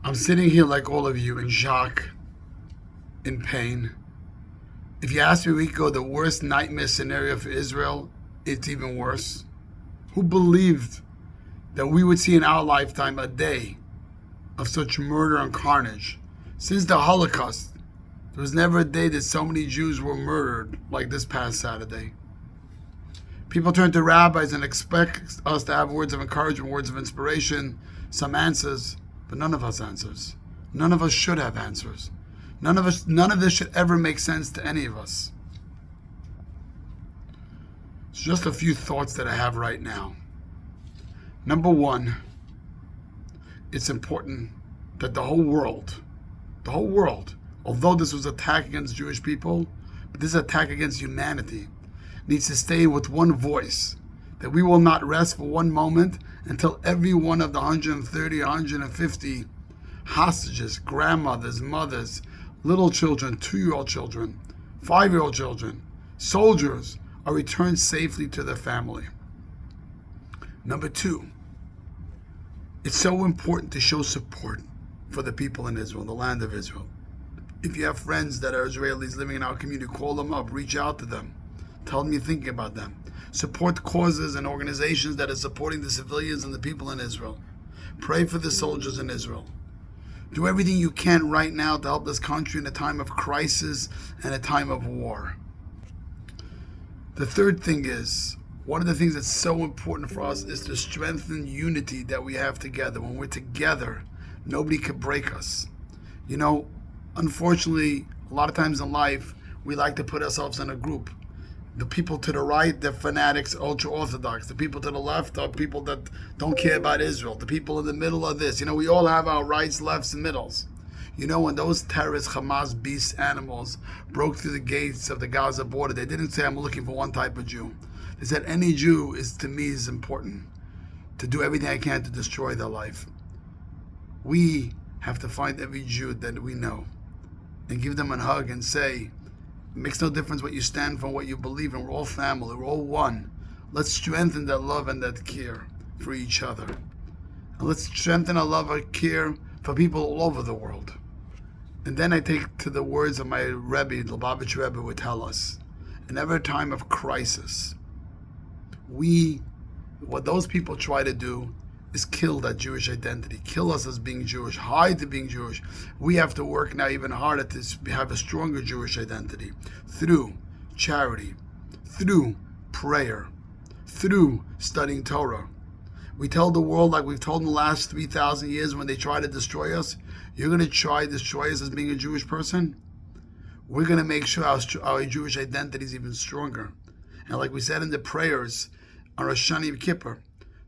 I'm sitting here like all of you in shock, in pain. If you ask me a week ago the worst nightmare scenario for Israel, it's even worse. Who believed that we would see in our lifetime a day of such murder and carnage? Since the Holocaust, there was never a day that so many Jews were murdered like this past Saturday. People turn to rabbis and expect us to have words of encouragement, words of inspiration, some answers, but none of us answers. None of us should have answers. None of this should ever make sense to any of us. It's just a few thoughts that I have right now. Number one, it's important that the whole world, although this was an attack against Jewish people, but this attack against humanity, needs to stay with one voice, that we will not rest for one moment until every one of the 130, 150 hostages, grandmothers, mothers, little children, 2-year-old children, 5-year-old children, soldiers are returned safely to their family. Number two, it's so important to show support for the people in Israel, the land of Israel. If you have friends that are Israelis living in our community, call them up, reach out to them, tell them you're thinking about them. Support causes and organizations that are supporting the civilians and the people in Israel. Pray for the soldiers in Israel. Do everything you can right now to help this country in a time of crisis and a time of war. The third thing is, one of the things that's so important for us is to strengthen unity that we have together. When we're together, nobody can break us. You know, unfortunately, a lot of times in life, we like to put ourselves in a group. The people to the right, they're fanatics, ultra-Orthodox. The people to the left are people that don't care about Israel. The people in the middle are this. You know, we all have our rights, lefts, and middles. You know, when those terrorist Hamas beast animals broke through the gates of the Gaza border, they didn't say, I'm looking for one type of Jew. They said, any Jew to me is important, to do everything I can to destroy their life. We have to find every Jew that we know and give them a hug and say, it makes no difference what you stand for, what you believe in. We're all family. We're all one. Let's strengthen that love and that care for each other. And let's strengthen our love and care for people all over the world. And then I take to the words of my Rebbe, the Lubavitch Rebbe, would tell us, in every time of crisis, what those people try to do is kill that Jewish identity, kill us as being Jewish, hide to being Jewish. We have to work now even harder to have a stronger Jewish identity through charity, through prayer, through studying Torah. We tell the world, like we've told in the last 3,000 years, when they try to destroy us, you're going to try to destroy us as being a Jewish person? We're going to make sure our Jewish identity is even stronger. And like we said in the prayers on Rosh Hashanah Yom Kippur,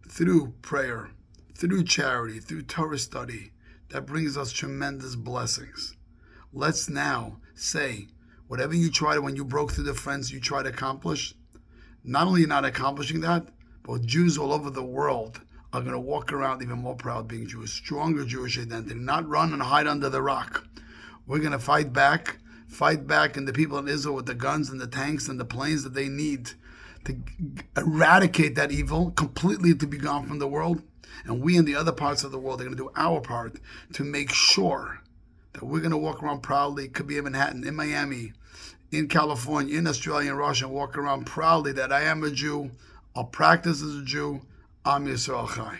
through prayer, through charity, through Torah study, that brings us tremendous blessings. Let's now say, whatever you tried when you broke through the fence you try to accomplish, not only you're not accomplishing that, but Jews all over the world are going to walk around even more proud being Jewish, stronger Jewish identity, not run and hide under the rock. We're going to fight back, and the people in Israel with the guns and the tanks and the planes that they need to eradicate that evil completely, to be gone from the world. And we in the other parts of the world are going to do our part to make sure that we're going to walk around proudly. It could be in Manhattan, in Miami, in California, in Australia, in Russia, and walk around proudly that I am a Jew, I'll practice as a Jew, Am Yisrael Chai.